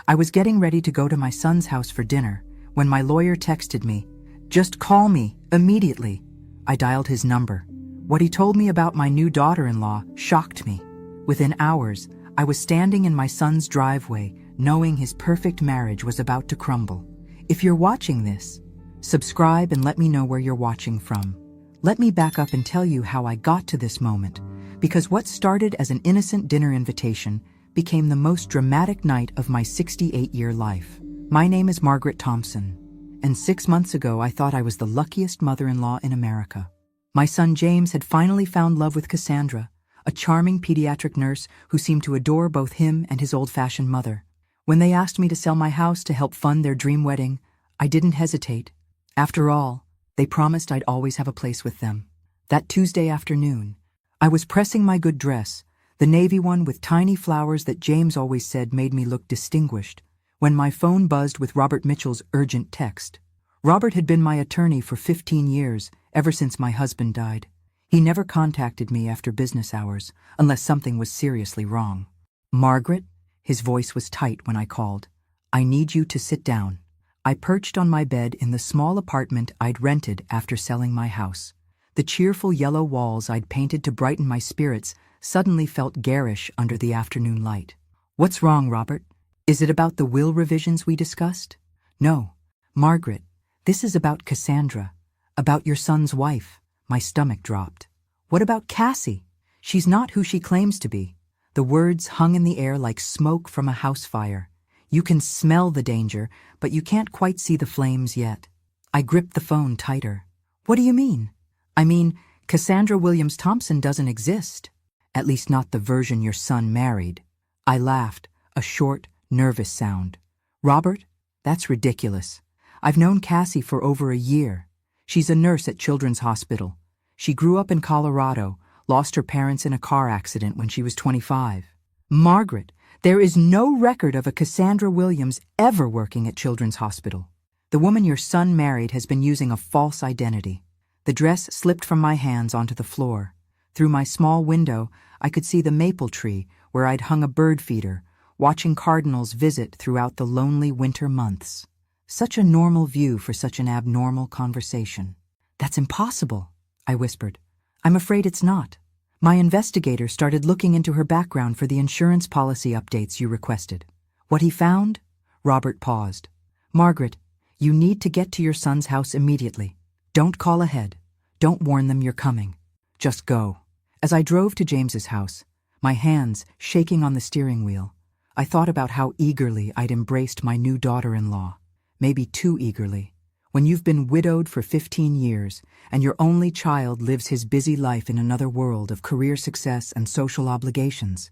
I was getting ready to go to my son's house for dinner when my lawyer texted me, "Just call me, immediately." I dialed his number. What he told me about my new daughter-in-law shocked me. Within hours, I was standing in my son's driveway, knowing his perfect marriage was about to crumble. If you're watching this, subscribe and let me know where you're watching from. Let me back up and tell you how I got to this moment, because what started as an innocent dinner invitation became the most dramatic night of my 68-year life. My name is Margaret Thompson, and 6 months ago I thought I was the luckiest mother-in-law in America. My son James had finally found love with Cassandra, a charming pediatric nurse who seemed to adore both him and his old-fashioned mother. When they asked me to sell my house to help fund their dream wedding, I didn't hesitate. After all, they promised I'd always have a place with them. That Tuesday afternoon, I was pressing my good dress, the navy one with tiny flowers that James always said made me look distinguished, when my phone buzzed with Robert Mitchell's urgent text. Robert had been my attorney for 15 years, ever since my husband died. He never contacted me after business hours, unless something was seriously wrong. "Margaret," his voice was tight when I called. "I need you to sit down." I perched on my bed in the small apartment I'd rented after selling my house. The cheerful yellow walls I'd painted to brighten my spirits suddenly felt garish under the afternoon light. "What's wrong, Robert? Is it about the will revisions we discussed?" "No, Margaret, this is about Cassandra, about your son's wife." My stomach dropped. "What about Cassie? She's not who she claims to be." The words hung in the air like smoke from a house fire. You can smell the danger, but you can't quite see the flames yet. I gripped the phone tighter. "What do you mean?" "I mean, Cassandra Williams Thompson doesn't exist. At least not the version your son married." I laughed, a short, nervous sound. "Robert, that's ridiculous. I've known Cassie for over a year. She's a nurse at Children's Hospital. She grew up in Colorado, lost her parents in a car accident when she was 25. Margaret, there is no record of a Cassandra Williams ever working at Children's Hospital. The woman your son married has been using a false identity." The dress slipped from my hands onto the floor. Through my small window, I could see the maple tree where I'd hung a bird feeder, watching cardinals visit throughout the lonely winter months. Such a normal view for such an abnormal conversation. "That's impossible," I whispered. "I'm afraid it's not. My investigator started looking into her background for the insurance policy updates you requested. What he found?" Robert paused. "Margaret, you need to get to your son's house immediately. Don't call ahead. Don't warn them you're coming. Just go." As I drove to James's house, my hands shaking on the steering wheel, I thought about how eagerly I'd embraced my new daughter-in-law. Maybe too eagerly. When you've been widowed for 15 years and your only child lives his busy life in another world of career success and social obligations,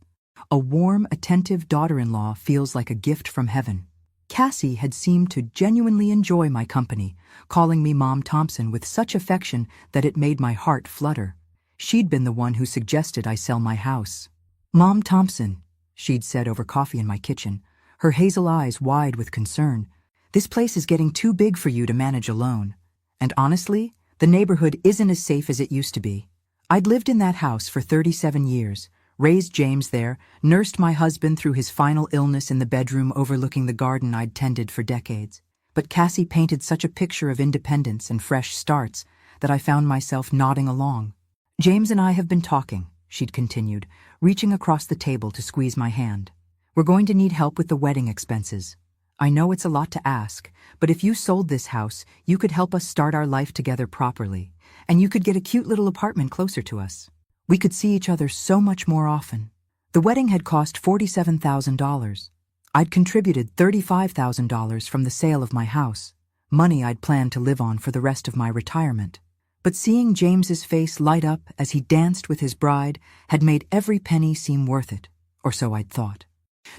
a warm, attentive daughter-in-law feels like a gift from heaven. Cassie had seemed to genuinely enjoy my company, calling me Mom Thompson with such affection that it made my heart flutter. She'd been the one who suggested I sell my house. "Mom Thompson," she'd said over coffee in my kitchen, her hazel eyes wide with concern, "this place is getting too big for you to manage alone. And honestly, the neighborhood isn't as safe as it used to be. I'd lived in that house for 37 years, raised James there, nursed my husband through his final illness in the bedroom overlooking the garden I'd tended for decades. But Cassie painted such a picture of independence and fresh starts that I found myself nodding along. "James and I have been talking," she'd continued, reaching across the table to squeeze my hand. "We're going to need help with the wedding expenses. I know it's a lot to ask, but if you sold this house, you could help us start our life together properly, and you could get a cute little apartment closer to us. We could see each other so much more often." The wedding had cost $47,000. I'd contributed $35,000 from the sale of my house, money I'd planned to live on for the rest of my retirement. But seeing James's face light up as he danced with his bride had made every penny seem worth it, or so I'd thought.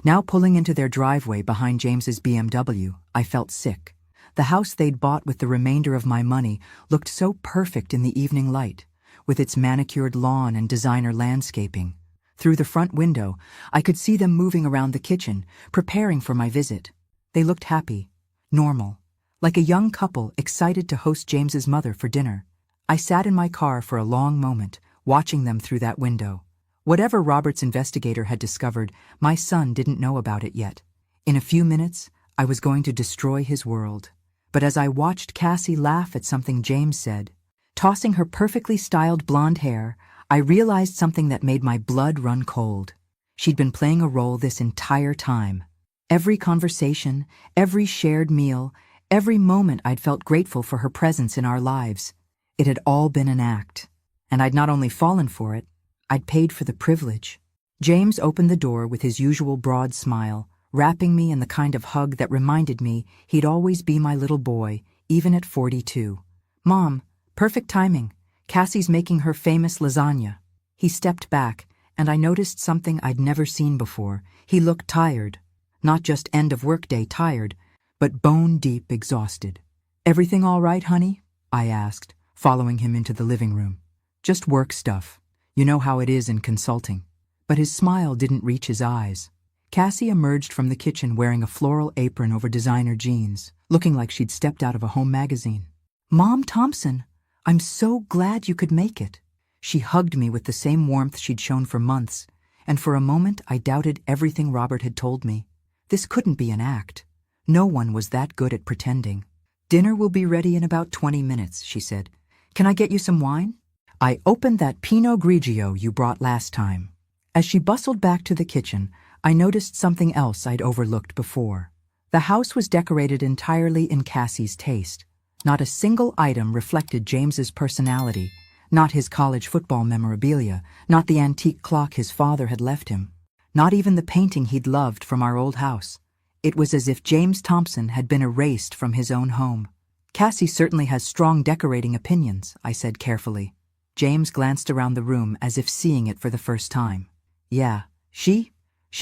Now pulling into their driveway behind James's BMW, I felt sick. The house they'd bought with the remainder of my money looked so perfect in the evening light, with its manicured lawn and designer landscaping. Through the front window, I could see them moving around the kitchen, preparing for my visit. They looked happy, normal, like a young couple excited to host James's mother for dinner. I sat in my car for a long moment, watching them through that window. Whatever Robert's investigator had discovered, my son didn't know about it yet. In a few minutes, I was going to destroy his world. But as I watched Cassie laugh at something James said, tossing her perfectly styled blonde hair, I realized something that made my blood run cold. She'd been playing a role this entire time. Every conversation, every shared meal, every moment I'd felt grateful for her presence in our lives. It had all been an act. And I'd not only fallen for it, I'd paid for the privilege. James opened the door with his usual broad smile, wrapping me in the kind of hug that reminded me he'd always be my little boy, even at 42. "Mom, perfect timing. Cassie's making her famous lasagna." He stepped back, and I noticed something I'd never seen before. He looked tired. Not just end-of-workday tired, but bone-deep exhausted. "Everything all right, honey?" I asked, following him into the living room. "Just work stuff. You know how it is in consulting." But his smile didn't reach his eyes. Cassie emerged from the kitchen wearing a floral apron over designer jeans, looking like she'd stepped out of a home magazine. "Mom Thompson, I'm so glad you could make it." She hugged me with the same warmth she'd shown for months, and for a moment I doubted everything Robert had told me. This couldn't be an act. No one was that good at pretending. "Dinner will be ready in about 20 minutes, she said. "Can I get you some wine?" "I opened that Pinot Grigio you brought last time." As she bustled back to the kitchen, I noticed something else I'd overlooked before. The house was decorated entirely in Cassie's taste. Not a single item reflected James's personality, not his college football memorabilia, not the antique clock his father had left him, not even the painting he'd loved from our old house. It was as if James Thompson had been erased from his own home. "Cassie certainly has strong decorating opinions," I said carefully. James glanced around the room as if seeing it for the first time. "Yeah, she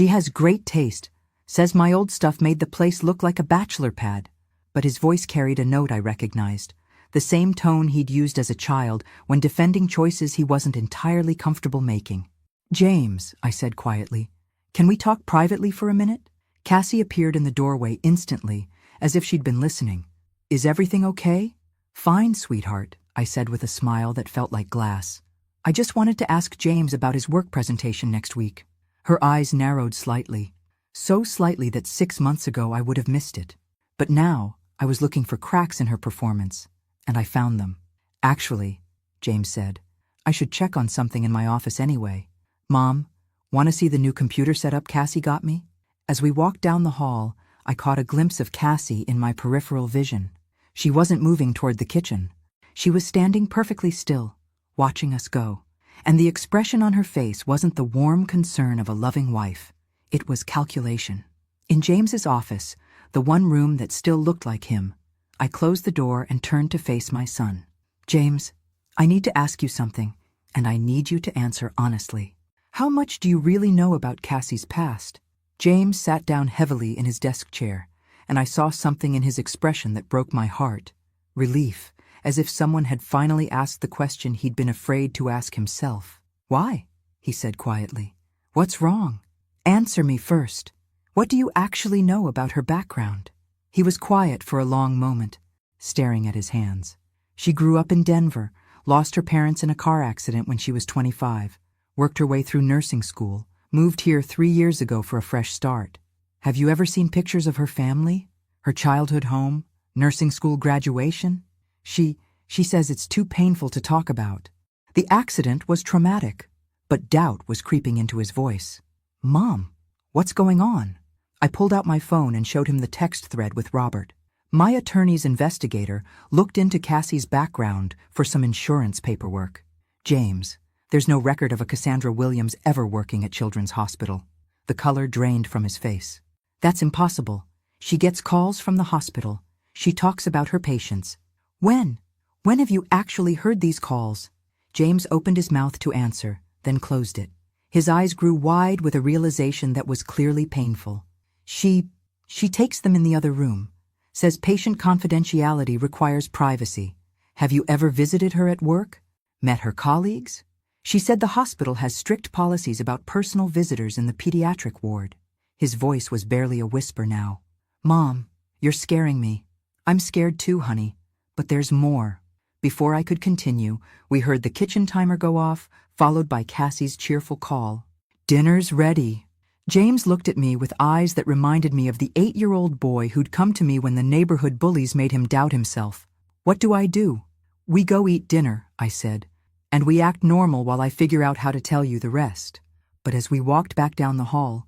has great taste. Says my old stuff made the place look like a bachelor pad." But his voice carried a note I recognized, the same tone he'd used as a child when defending choices he wasn't entirely comfortable making. "James," I said quietly, "can we talk privately for a minute?" Cassie appeared in the doorway instantly, as if she'd been listening. "Is everything okay?" "Fine, sweetheart," I said with a smile that felt like glass. "I just wanted to ask James about his work presentation next week." Her eyes narrowed slightly, so slightly that 6 months ago I would have missed it. But now I was looking for cracks in her performance, and I found them. "Actually," James said, "I should check on something in my office anyway. Mom, want to see the new computer setup Cassie got me?" As we walked down the hall, I caught a glimpse of Cassie in my peripheral vision. She wasn't moving toward the kitchen. She was standing perfectly still, watching us go. And the expression on her face wasn't the warm concern of a loving wife. It was calculation. In James's office, the one room that still looked like him, I closed the door and turned to face my son. "James, I need to ask you something, and I need you to answer honestly. How much do you really know about Cassie's past?" James sat down heavily in his desk chair, and I saw something in his expression that broke my heart. Relief, as if someone had finally asked the question he'd been afraid to ask himself. "Why?" he said quietly. "What's wrong? Answer me first. What do you actually know about her background?" He was quiet for a long moment, staring at his hands. She grew up in Denver, lost her parents in a car accident when she was 25, worked her way through nursing school, moved here 3 years ago for a fresh start. "Have you ever seen pictures of her family? Her childhood home? Nursing school graduation?" She says it's too painful to talk about. The accident was traumatic, but doubt was creeping into his voice. "Mom, what's going on?" I pulled out my phone and showed him the text thread with Robert. My attorney's investigator looked into Cassie's background for some insurance paperwork. "James, there's no record of a Cassandra Williams ever working at Children's Hospital." The color drained from his face. "That's impossible. She gets calls from the hospital. She talks about her patients." When have you actually heard these calls?" James opened his mouth to answer, then closed it. His eyes grew wide with a realization that was clearly painful. She takes them in the other room. Says patient confidentiality requires privacy. Have you ever visited her at work? Met her colleagues? She said the hospital has strict policies about personal visitors in the pediatric ward. His voice was barely a whisper now. "Mom, you're scaring me." "I'm scared too, honey. But there's more." Before I could continue, we heard the kitchen timer go off, followed by Cassie's cheerful call. "Dinner's ready." James looked at me with eyes that reminded me of the 8-year-old boy who'd come to me when the neighborhood bullies made him doubt himself. What do I do? We go eat dinner, I said, and we act normal while I figure out how to tell you the rest. But as we walked back down the hall,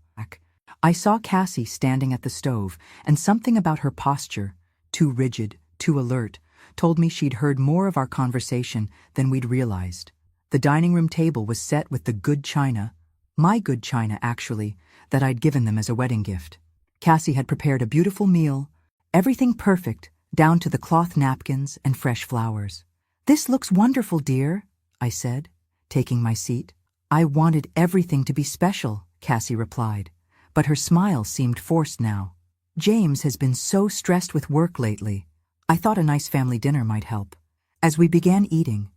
I saw Cassie standing at the stove, and something about her posture, too rigid, too alert, told me she'd heard more of our conversation than we'd realized. The dining room table was set with the good china, my good china actually, that I'd given them as a wedding gift. Cassie had prepared a beautiful meal, everything perfect, down to the cloth napkins and fresh flowers. "This looks wonderful, dear," I said, taking my seat. "I wanted everything to be special," Cassie replied, but her smile seemed forced now. "James has been so stressed with work lately. I thought a nice family dinner might help." As we began eating,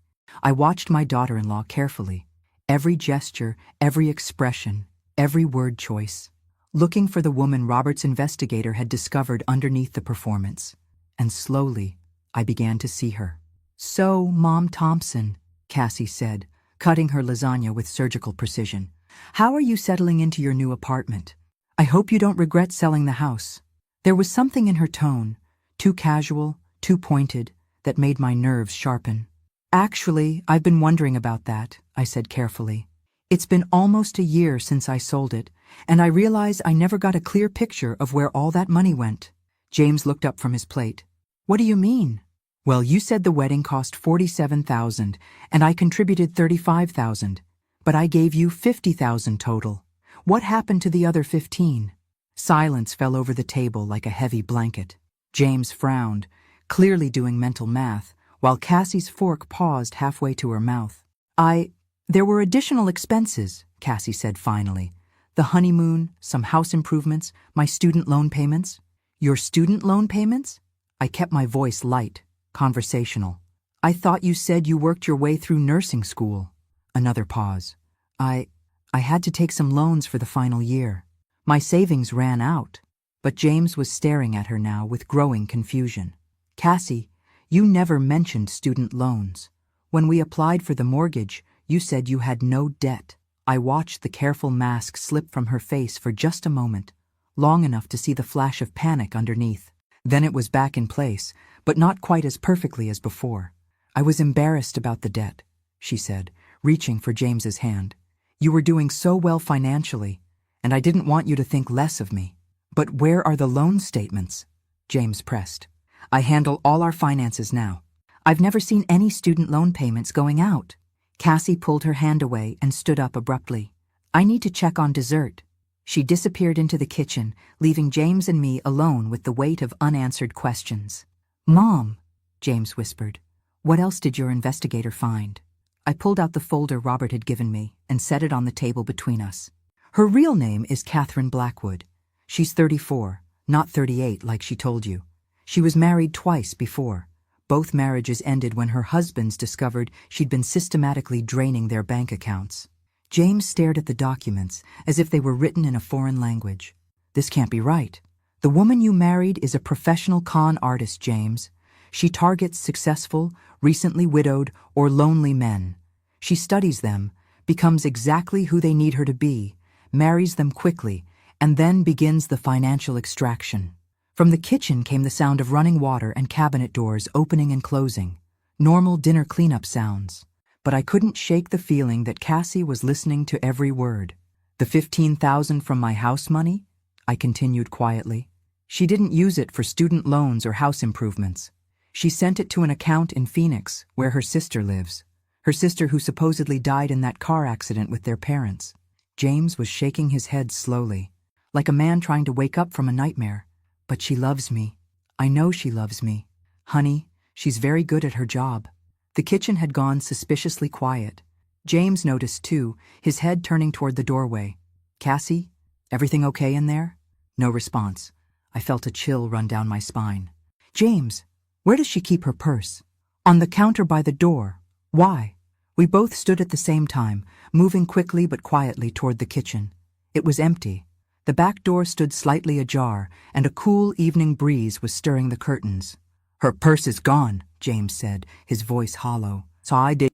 I watched my daughter-in-law carefully. Every gesture, every expression, every word choice, looking for the woman Robert's investigator had discovered underneath the performance. And slowly, I began to see her. "So, Mom Thompson," Cassie said, cutting her lasagna with surgical precision, "how are you settling into your new apartment? I hope you don't regret selling the house." There was something in her tone, too casual, too pointed, that made my nerves sharpen. "Actually, I've been wondering about that," I said carefully. "It's been almost a year since I sold it, and I realize I never got a clear picture of where all that money went." James looked up from his plate. "What do you mean?" "Well, you said the wedding cost $47,000, and I contributed $35,000, but I gave you $50,000 total. What happened to the other 15? Silence fell over the table like a heavy blanket. James frowned, clearly doing mental math, while Cassie's fork paused halfway to her mouth. There were additional expenses," Cassie said finally. "The honeymoon, some house improvements, my student loan payments." "Your student loan payments?" I kept my voice light, conversational. "I thought you said you worked your way through nursing school." Another pause. I had to take some loans for the final year. My savings ran out." But James was staring at her now with growing confusion. "Cassie, you never mentioned student loans. When we applied for the mortgage, you said you had no debt." I watched the careful mask slip from her face for just a moment, long enough to see the flash of panic underneath. Then it was back in place, but not quite as perfectly as before. "I was embarrassed about the debt," she said, reaching for James's hand. "You were doing so well financially, and I didn't want you to think less of me." "But where are the loan statements?" James pressed. "I handle all our finances now. I've never seen any student loan payments going out." Cassie pulled her hand away and stood up abruptly. "I need to check on dessert." She disappeared into the kitchen, leaving James and me alone with the weight of unanswered questions. "Mom," James whispered, "what else did your investigator find?" I pulled out the folder Robert had given me and set it on the table between us. "Her real name is Catherine Blackwood. She's 34, not 38 like she told you. She was married twice before. Both marriages ended when her husbands discovered she'd been systematically draining their bank accounts." James stared at the documents as if they were written in a foreign language. "This can't be right. The woman you married is a professional con artist, James. She targets successful, recently widowed, or lonely men. She studies them, becomes exactly who they need her to be, marries them quickly, and then begins the financial extraction." From the kitchen came the sound of running water and cabinet doors opening and closing. Normal dinner cleanup sounds. But I couldn't shake the feeling that Cassie was listening to every word. "The $15,000 from my house money?" I continued quietly. "She didn't use it for student loans or house improvements. She sent it to an account in Phoenix, where her sister lives. Her sister who supposedly died in that car accident with their parents." James was shaking his head slowly, like a man trying to wake up from a nightmare. "But she loves me. I know she loves me. Honey, she's very good at her job." The kitchen had gone suspiciously quiet. James noticed too, his head turning toward the doorway. "Cassie, everything okay in there?" No response. I felt a chill run down my spine. "James, where does she keep her purse?" "On the counter by the door. Why?" We both stood at the same time, moving quickly but quietly toward the kitchen. It was empty. The back door stood slightly ajar, and a cool evening breeze was stirring the curtains. "Her purse is gone," James said, his voice hollow. "So I did."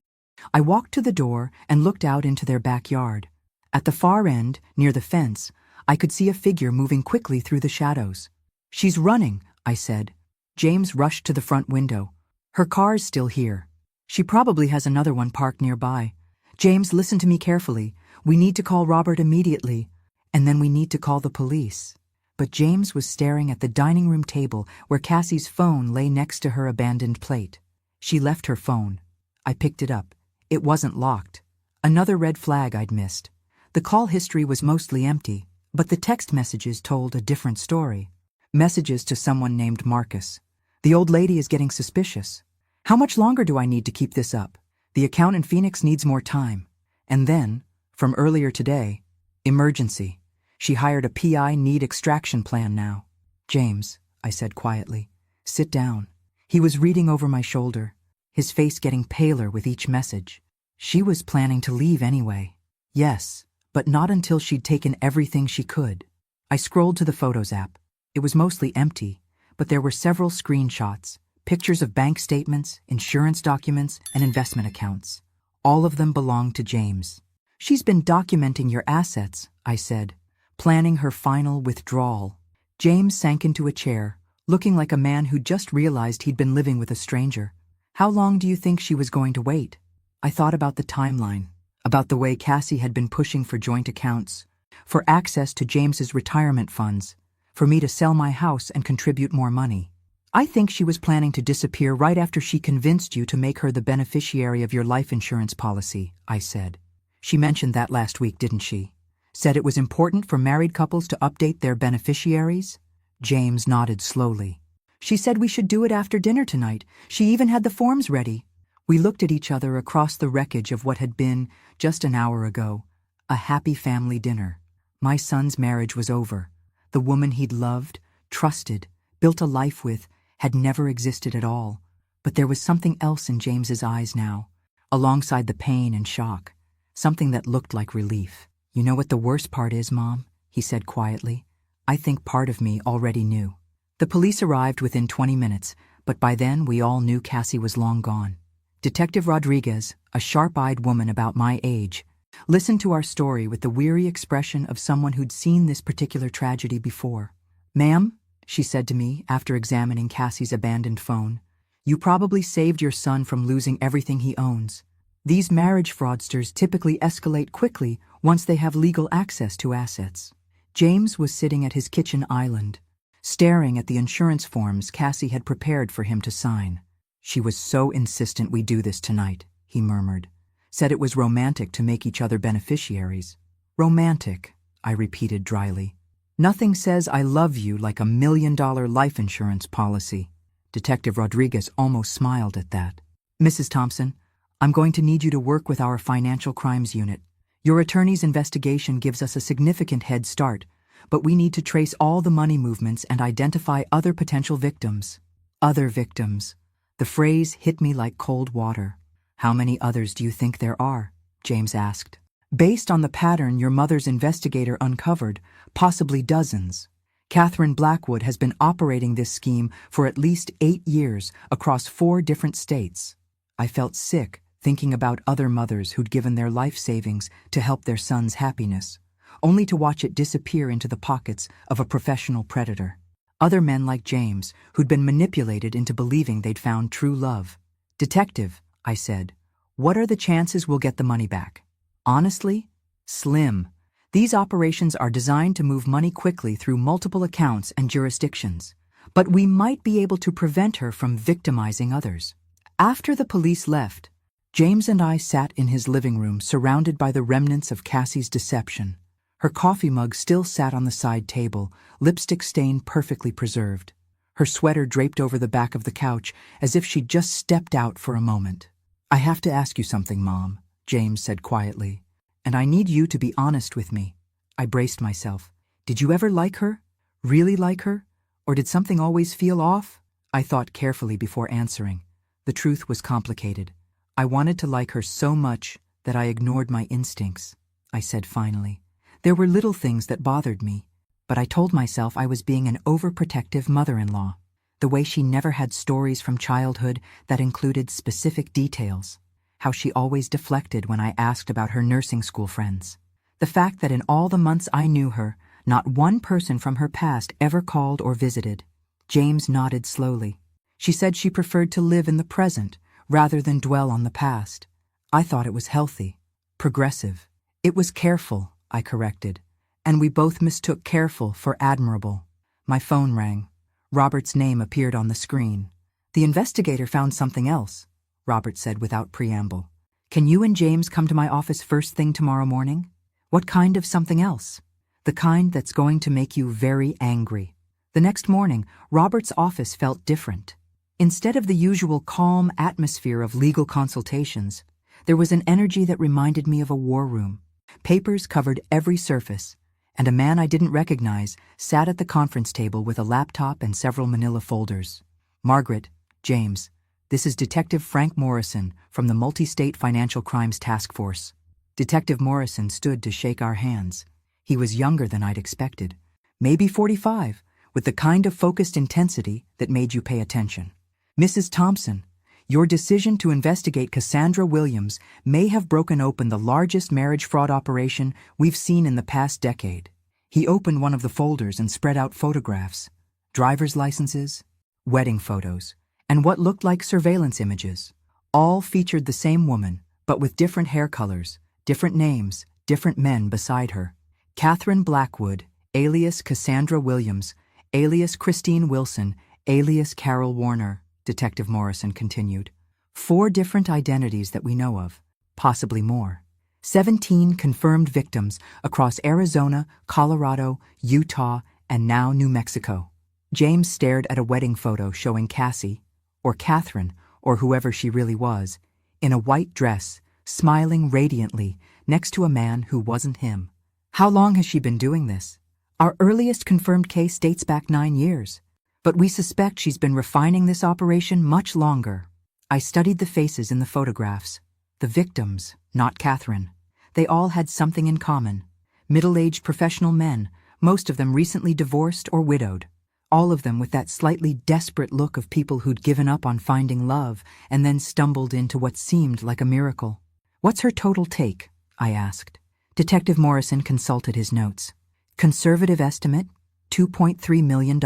I walked to the door and looked out into their backyard. At the far end, near the fence, I could see a figure moving quickly through the shadows. "She's running," I said. James rushed to the front window. "Her car's still here. She probably has another one parked nearby. James, listen to me carefully. We need to call Robert immediately, and then we need to call the police." But James was staring at the dining room table where Cassie's phone lay next to her abandoned plate. She left her phone. I picked it up. It wasn't locked. Another red flag I'd missed. The call history was mostly empty, but the text messages told a different story. Messages to someone named Marcus. "The old lady is getting suspicious. How much longer do I need to keep this up? The account in Phoenix needs more time." And then, from earlier today, "Emergency. She hired a PI need extraction plan now." "James," I said quietly, "sit down." He was reading over my shoulder, his face getting paler with each message. She was planning to leave anyway. Yes, but not until she'd taken everything she could. I scrolled to the Photos app. It was mostly empty, but there were several screenshots, pictures of bank statements, insurance documents, and investment accounts. All of them belonged to James. "She's been documenting your assets," I said, planning her final withdrawal. James sank into a chair, looking like a man who'd just realized he'd been living with a stranger. "How long do you think she was going to wait?" I thought about the timeline, about the way Cassie had been pushing for joint accounts, for access to James's retirement funds, for me to sell my house and contribute more money. "I think she was planning to disappear right after she convinced you to make her the beneficiary of your life insurance policy," I said. "She mentioned that last week, didn't she? Said it was important for married couples to update their beneficiaries?" James nodded slowly. "She said we should do it after dinner tonight. She even had the forms ready." We looked at each other across the wreckage of what had been, just an hour ago, a happy family dinner. My son's marriage was over. The woman he'd loved, trusted, built a life with, had never existed at all. But there was something else in James's eyes now, alongside the pain and shock, something that looked like relief. "You know what the worst part is, Mom?" he said quietly. "I think part of me already knew." The police arrived within 20 minutes, but by then we all knew Cassie was long gone. Detective Rodriguez, a sharp-eyed woman about my age, listened to our story with the weary expression of someone who'd seen this particular tragedy before. "Ma'am," she said to me after examining Cassie's abandoned phone, "you probably saved your son from losing everything he owns. These marriage fraudsters typically escalate quickly once they have legal access to assets." James was sitting at his kitchen island, staring at the insurance forms Cassie had prepared for him to sign. "She was so insistent we do this tonight," he murmured. "Said it was romantic to make each other beneficiaries." "Romantic," I repeated dryly. "Nothing says I love you like $1 million life insurance policy." Detective Rodriguez almost smiled at that. "Mrs. Thompson, I'm going to need you to work with our financial crimes unit. Your attorney's investigation gives us a significant head start, but we need to trace all the money movements and identify other potential victims." Other victims. The phrase hit me like cold water. "How many others do you think there are?" James asked. "Based on the pattern your mother's investigator uncovered, possibly dozens. Catherine Blackwood has been operating this scheme for at least 8 years across 4 different states." I felt sick thinking about other mothers who'd given their life savings to help their son's happiness, only to watch it disappear into the pockets of a professional predator. Other men like James, who'd been manipulated into believing they'd found true love. "Detective," I said, "what are the chances we'll get the money back?" "Honestly, slim. These operations are designed to move money quickly through multiple accounts and jurisdictions. But we might be able to prevent her from victimizing others." After the police left, James and I sat in his living room surrounded by the remnants of Cassie's deception. Her coffee mug still sat on the side table, lipstick stain perfectly preserved. Her sweater draped over the back of the couch as if she'd just stepped out for a moment. "I have to ask you something, Mom," James said quietly, "and I need you to be honest with me." I braced myself. "Did you ever like her? Really like her? Or did something always feel off?" I thought carefully before answering. The truth was complicated. I wanted to like her so much that I ignored my instincts. I said finally. There were little things that bothered me, but I told myself I was being an overprotective mother-in-law. The way she never had stories from childhood that included specific details. How she always deflected when I asked about her nursing school friends. The fact that in all the months I knew her, Not one person from her past ever called or visited. James nodded slowly. She said she preferred to live in the present rather than dwell on the past. I thought it was healthy, progressive. It was careful, I corrected, and we both mistook careful for admirable. My phone rang. Robert's name appeared on the screen. The investigator found something else, Robert said without preamble. Can you and James come to my office first thing tomorrow morning? What kind of something else? The kind that's going to make you very angry. The next morning, Robert's office felt different. Instead of the usual calm atmosphere of legal consultations, there was an energy that reminded me of a war room. Papers covered every surface, and a man I didn't recognize sat at the conference table with a laptop and several manila folders. Margaret, James, this is Detective Frank Morrison from the Multi-State Financial Crimes Task Force. Detective Morrison stood to shake our hands. He was younger than I'd expected, maybe 45, with the kind of focused intensity that made you pay attention. Mrs. Thompson, your decision to investigate Cassandra Williams may have broken open the largest marriage fraud operation we've seen in the past decade. He opened one of the folders and spread out photographs, driver's licenses, wedding photos, and what looked like surveillance images. All featured the same woman, but with different hair colors, different names, different men beside her. Catherine Blackwood, alias Cassandra Williams, alias Christine Wilson, alias Carol Warner, Detective Morrison continued. 4 different identities that we know of, possibly more. 17 confirmed victims across Arizona, Colorado, Utah, and now New Mexico. James stared at a wedding photo showing Cassie, or Catherine, or whoever she really was, in a white dress, smiling radiantly next to a man who wasn't him. How long has she been doing this? Our earliest confirmed case dates back 9 years. But we suspect she's been refining this operation much longer. I studied the faces in the photographs. The victims, not Catherine. They all had something in common. Middle-aged professional men, most of them recently divorced or widowed. All of them with that slightly desperate look of people who'd given up on finding love and then stumbled into what seemed like a miracle. What's her total take? I asked. Detective Morrison consulted his notes. Conservative estimate, $2.3 million.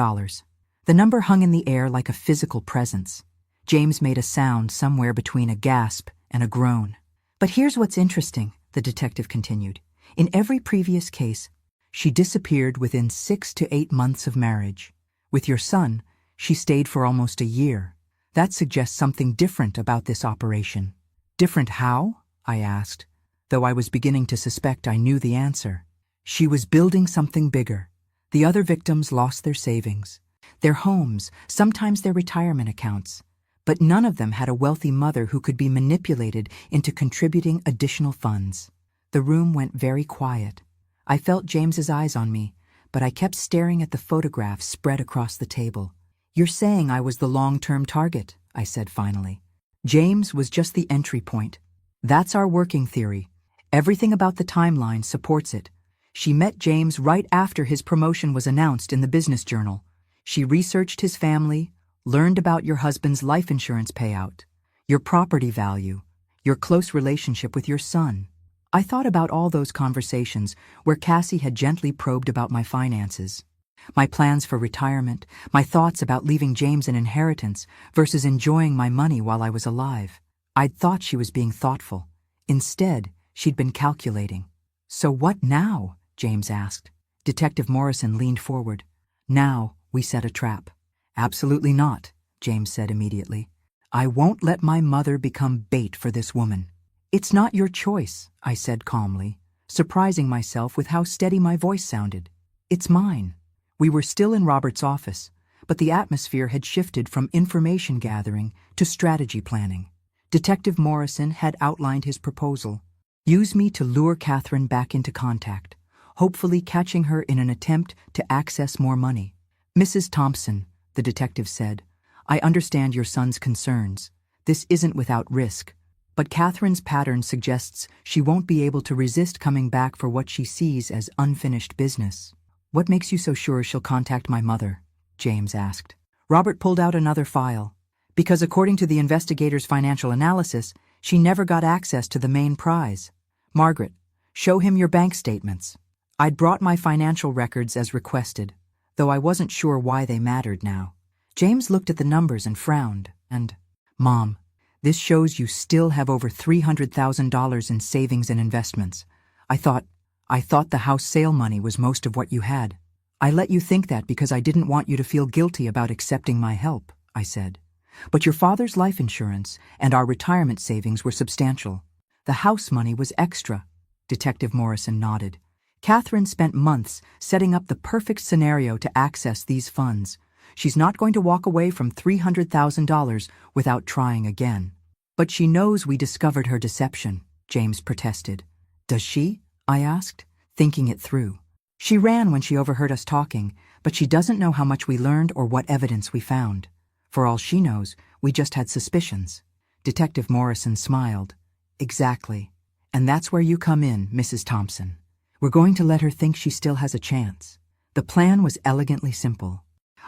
The number hung in the air like a physical presence. James made a sound somewhere between a gasp and a groan. But here's what's interesting, the detective continued. In every previous case, she disappeared within 6 to 8 months of marriage. With your son, she stayed for almost a year. That suggests something different about this operation. Different how? I asked, though I was beginning to suspect I knew the answer. She was building something bigger. The other victims lost their savings, their homes, sometimes their retirement accounts. But none of them had a wealthy mother who could be manipulated into contributing additional funds. The room went very quiet. I felt James's eyes on me, but I kept staring at the photographs spread across the table. You're saying I was the long-term target, I said finally. James was just the entry point. That's our working theory. Everything about the timeline supports it. She met James right after his promotion was announced in the Business Journal. She researched his family, learned about your husband's life insurance payout, your property value, your close relationship with your son. I thought about all those conversations where Cassie had gently probed about my finances, my plans for retirement, my thoughts about leaving James an inheritance versus enjoying my money while I was alive. I'd thought she was being thoughtful. Instead, she'd been calculating. So what now? James asked. Detective Morrison leaned forward. Now we set a trap. Absolutely not, James said immediately. I won't let my mother become bait for this woman. It's not your choice, I said calmly, surprising myself with how steady my voice sounded. It's mine. We were still in Robert's office, but the atmosphere had shifted from information gathering to strategy planning. Detective Morrison had outlined his proposal. Use me to lure Catherine back into contact, hopefully catching her in an attempt to access more money. Mrs. Thompson, the detective said, I understand your son's concerns. This isn't without risk. But Catherine's pattern suggests she won't be able to resist coming back for what she sees as unfinished business. What makes you so sure she'll contact my mother? James asked. Robert pulled out another file. Because according to the investigator's financial analysis, she never got access to the main prize. Margaret, show him your bank statements. I'd brought my financial records as requested, though I wasn't sure why they mattered now. James looked at the numbers and frowned, and, "Mom, this shows you still have over $300,000 in savings and investments. I thought the house sale money was most of what you had. I let you think that because I didn't want you to feel guilty about accepting my help," I said. "But your father's life insurance and our retirement savings were substantial. The house money was extra." Detective Morrison nodded. "Catherine spent months setting up the perfect scenario to access these funds. She's not going to walk away from $300,000 without trying again." "But she knows we discovered her deception," James protested. "Does she?" I asked, thinking it through. "She ran when she overheard us talking, but she doesn't know how much we learned or what evidence we found. For all she knows, we just had suspicions." Detective Morrison smiled. "Exactly. And that's where you come in, Mrs. Thompson. We're going to let her think she still has a chance." The plan was elegantly simple.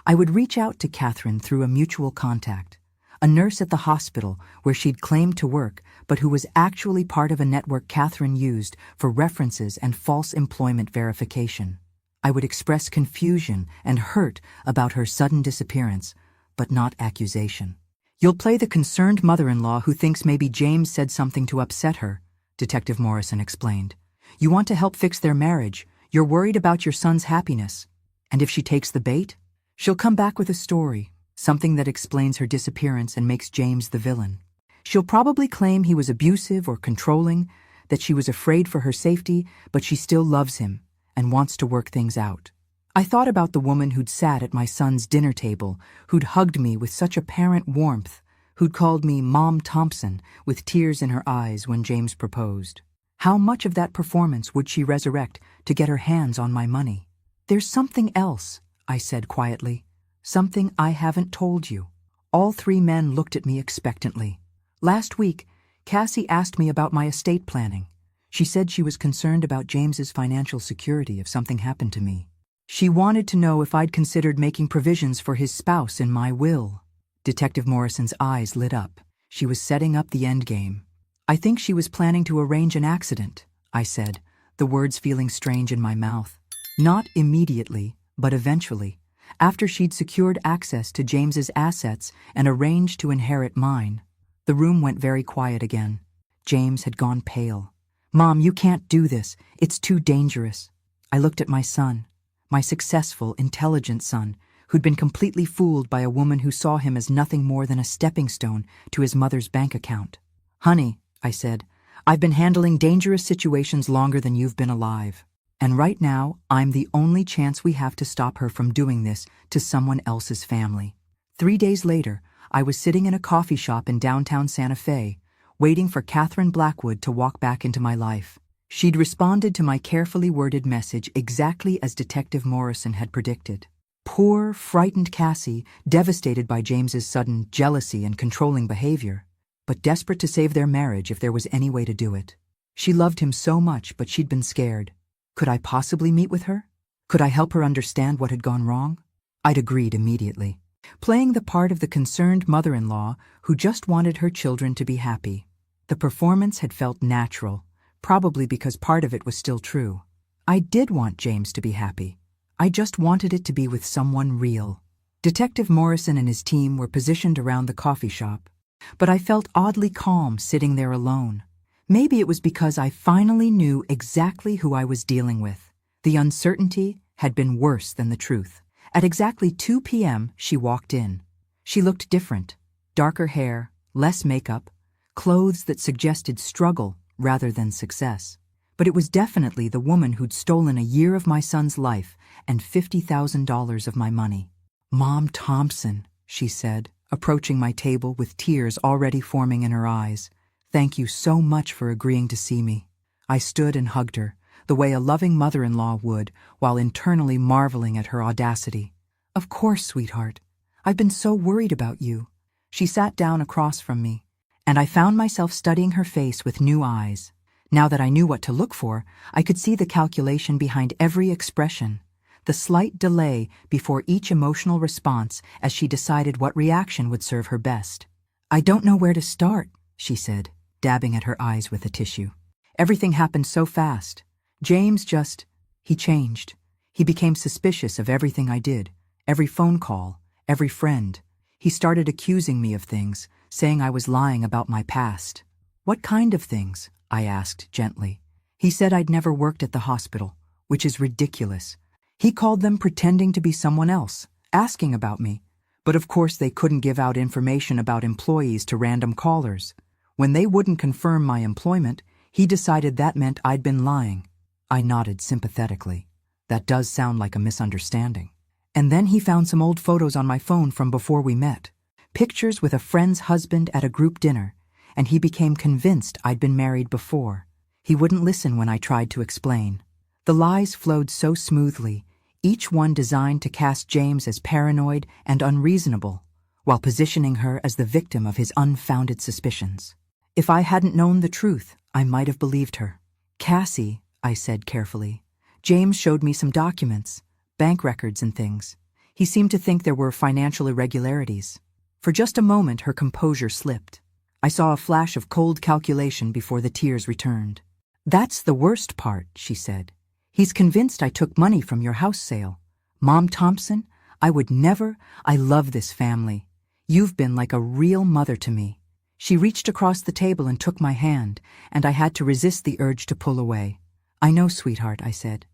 I would reach out to Catherine through a mutual contact, a nurse at the hospital where she'd claimed to work, but who was actually part of a network Catherine used for references and false employment verification. I would express confusion and hurt about her sudden disappearance, but not accusation. "You'll play the concerned mother-in-law who thinks maybe James said something to upset her," Detective Morrison explained. "You want to help fix their marriage. You're worried about your son's happiness. And if she takes the bait, she'll come back with a story, something that explains her disappearance and makes James the villain. She'll probably claim he was abusive or controlling, that she was afraid for her safety, but she still loves him and wants to work things out." I thought about the woman who'd sat at my son's dinner table, who'd hugged me with such apparent warmth, who'd called me Mom Thompson with tears in her eyes when James proposed. How much of that performance would she resurrect to get her hands on my money? "There's something else," I said quietly. "Something I haven't told you." All three men looked at me expectantly. "Last week, Cassie asked me about my estate planning. She said she was concerned about James's financial security if something happened to me. She wanted to know if I'd considered making provisions for his spouse in my will." Detective Morrison's eyes lit up. She was setting up the endgame. "I think she was planning to arrange an accident," I said, the words feeling strange in my mouth. "Not immediately, but eventually, after she'd secured access to James's assets and arranged to inherit mine." The room went very quiet again. James had gone pale. "Mom, you can't do this. It's too dangerous." I looked at my son, my successful, intelligent son, who'd been completely fooled by a woman who saw him as nothing more than a stepping stone to his mother's bank account. "Honey," I said, "I've been handling dangerous situations longer than you've been alive. And right now, I'm the only chance we have to stop her from doing this to someone else's family." 3 days later, I was sitting in a coffee shop in downtown Santa Fe, waiting for Catherine Blackwood to walk back into my life. She'd responded to my carefully worded message exactly as Detective Morrison had predicted. Poor, frightened Cassie, devastated by James's sudden jealousy and controlling behavior, but desperate to save their marriage if there was any way to do it. She loved him so much, but she'd been scared. Could I possibly meet with her? Could I help her understand what had gone wrong? I'd agreed immediately, playing the part of the concerned mother-in-law who just wanted her children to be happy. The performance had felt natural, probably because part of it was still true. I did want James to be happy. I just wanted it to be with someone real. Detective Morrison and his team were positioned around the coffee shop, but I felt oddly calm sitting there alone. Maybe it was because I finally knew exactly who I was dealing with. The uncertainty had been worse than the truth. At exactly 2 p.m., she walked in. She looked different. Darker hair, less makeup, clothes that suggested struggle rather than success. But it was definitely the woman who'd stolen a year of my son's life and $50,000 of my money. "Mom Thompson," she said, approaching my table with tears already forming in her eyes. "Thank you so much for agreeing to see me." I stood and hugged her, the way a loving mother-in-law would, while internally marveling at her audacity. "Of course, sweetheart. I've been so worried about you." She sat down across from me, and I found myself studying her face with new eyes. Now that I knew what to look for, I could see the calculation behind every expression, the slight delay before each emotional response as she decided what reaction would serve her best. "I don't know where to start," she said, dabbing at her eyes with a tissue. "Everything happened so fast. James just..." He changed. He became suspicious of everything I did, every phone call, every friend. He started accusing me of things, saying I was lying about my past. What kind of things? I asked gently. He said I'd never worked at the hospital, which is ridiculous. He called them pretending to be someone else, asking about me. But of course they couldn't give out information about employees to random callers. When they wouldn't confirm my employment, he decided that meant I'd been lying. I nodded sympathetically. That does sound like a misunderstanding. And then he found some old photos on my phone from before we met. Pictures with a friend's husband at a group dinner, and he became convinced I'd been married before. He wouldn't listen when I tried to explain. The lies flowed so smoothly, each one designed to cast James as paranoid and unreasonable, while positioning her as the victim of his unfounded suspicions. If I hadn't known the truth, I might have believed her. Cassie, I said carefully. James showed me some documents, bank records and things. He seemed to think there were financial irregularities. For just a moment her composure slipped. I saw a flash of cold calculation before the tears returned. That's the worst part, she said. He's convinced I took money from your house sale. Mom Thompson, I would never. I love this family. You've been like a real mother to me. She reached across the table and took my hand, and I had to resist the urge to pull away. I know, sweetheart, I said.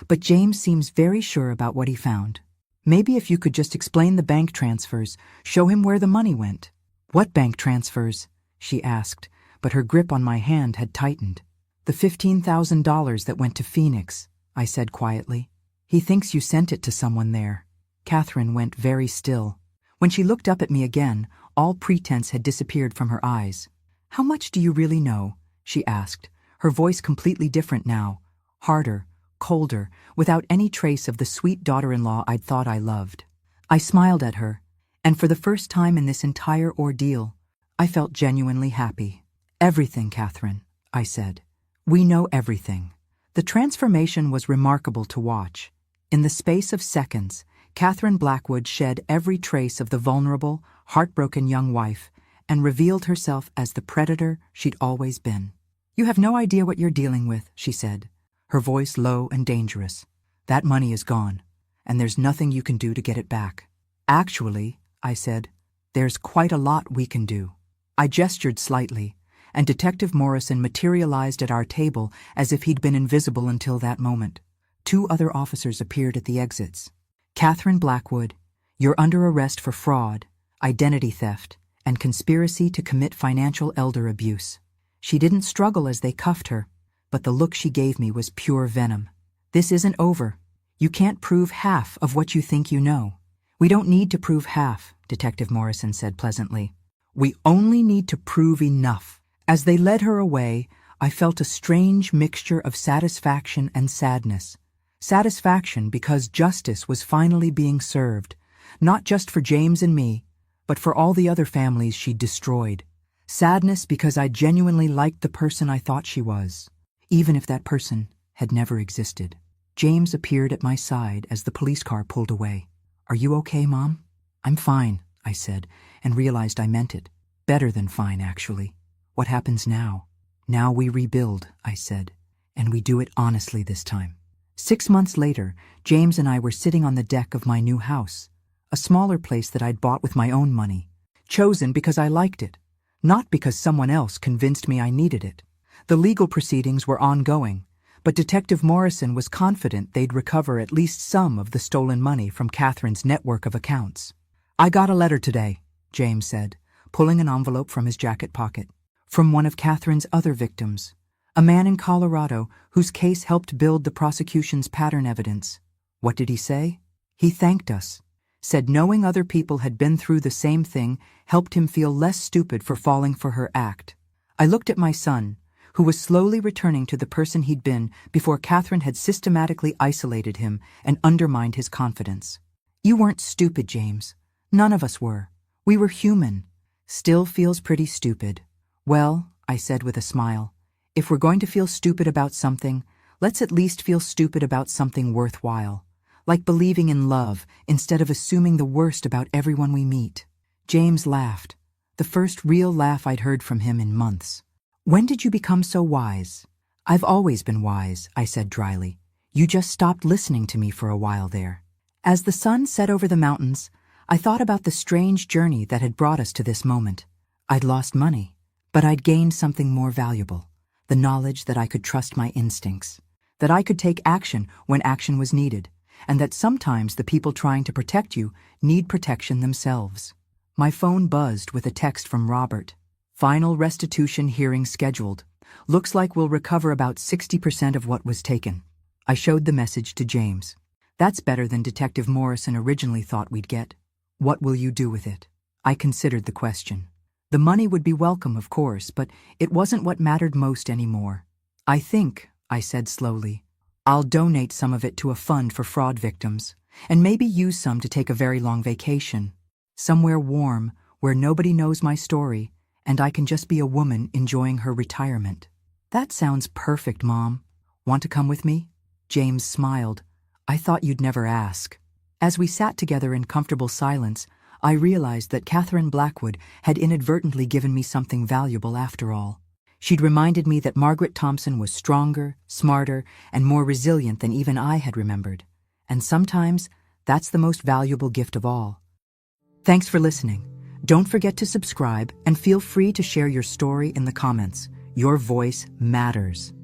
But James seems very sure about what he found. Maybe if you could just explain the bank transfers, show him where the money went. What bank transfers? She asked, but her grip on my hand had tightened. The $15,000 that went to Phoenix, I said quietly. He thinks you sent it to someone there. Catherine went very still. When she looked up at me again, all pretense had disappeared from her eyes. How much do you really know? She asked, her voice completely different now, harder, colder, without any trace of the sweet daughter-in-law I'd thought I loved. I smiled at her, and for the first time in this entire ordeal, I felt genuinely happy. Everything, Catherine, I said. We know everything. The transformation was remarkable to watch. In the space of seconds, Catherine Blackwood shed every trace of the vulnerable, heartbroken young wife and revealed herself as the predator she'd always been. You have no idea what you're dealing with, she said, her voice low and dangerous. That money is gone, and there's nothing you can do to get it back. Actually, I said, there's quite a lot we can do. I gestured slightly, and Detective Morrison materialized at our table as if he'd been invisible until that moment. 2 other officers appeared at the exits. Catherine Blackwood, you're under arrest for fraud, identity theft, and conspiracy to commit financial elder abuse. She didn't struggle as they cuffed her, but the look she gave me was pure venom. This isn't over. You can't prove half of what you think you know. We don't need to prove half, Detective Morrison said pleasantly. We only need to prove enough. As they led her away, I felt a strange mixture of satisfaction and sadness. Satisfaction because justice was finally being served, not just for James and me, but for all the other families she'd destroyed. Sadness because I genuinely liked the person I thought she was, even if that person had never existed. James appeared at my side as the police car pulled away. Are you okay, Mom? I'm fine, I said, and realized I meant it. Better than fine, actually. What happens now? Now we rebuild, I said, and we do it honestly this time. 6 months later, James and I were sitting on the deck of my new house, a smaller place that I'd bought with my own money, chosen because I liked it, not because someone else convinced me I needed it. The legal proceedings were ongoing, but Detective Morrison was confident they'd recover at least some of the stolen money from Catherine's network of accounts. I got a letter today, James said, pulling an envelope from his jacket pocket, from one of Catherine's other victims, a man in Colorado whose case helped build the prosecution's pattern evidence. What did he say? He thanked us, said knowing other people had been through the same thing helped him feel less stupid for falling for her act. I looked at my son, who was slowly returning to the person he'd been before Catherine had systematically isolated him and undermined his confidence. You weren't stupid, James. None of us were. We were human. Still feels pretty stupid. Well, I said with a smile, if we're going to feel stupid about something, let's at least feel stupid about something worthwhile, like believing in love instead of assuming the worst about everyone we meet. James laughed, the first real laugh I'd heard from him in months. When did you become so wise? I've always been wise, I said dryly. You just stopped listening to me for a while there. As the sun set over the mountains, I thought about the strange journey that had brought us to this moment. I'd lost money, but I'd gained something more valuable, the knowledge that I could trust my instincts, that I could take action when action was needed, and that sometimes the people trying to protect you need protection themselves. My phone buzzed with a text from Robert. Final restitution hearing scheduled. Looks like we'll recover about 60% of what was taken. I showed the message to James. That's better than Detective Morrison originally thought we'd get. What will you do with it? I considered the question. The money would be welcome, of course, but it wasn't what mattered most anymore. I think, I said slowly, I'll donate some of it to a fund for fraud victims, and maybe use some to take a very long vacation. Somewhere warm, where nobody knows my story, and I can just be a woman enjoying her retirement. That sounds perfect, Mom. Want to come with me? James smiled. I thought you'd never ask. As we sat together in comfortable silence, I realized that Catherine Blackwood had inadvertently given me something valuable after all. She'd reminded me that Margaret Thompson was stronger, smarter, and more resilient than even I had remembered. And sometimes, that's the most valuable gift of all. Thanks for listening. Don't forget to subscribe and feel free to share your story in the comments. Your voice matters.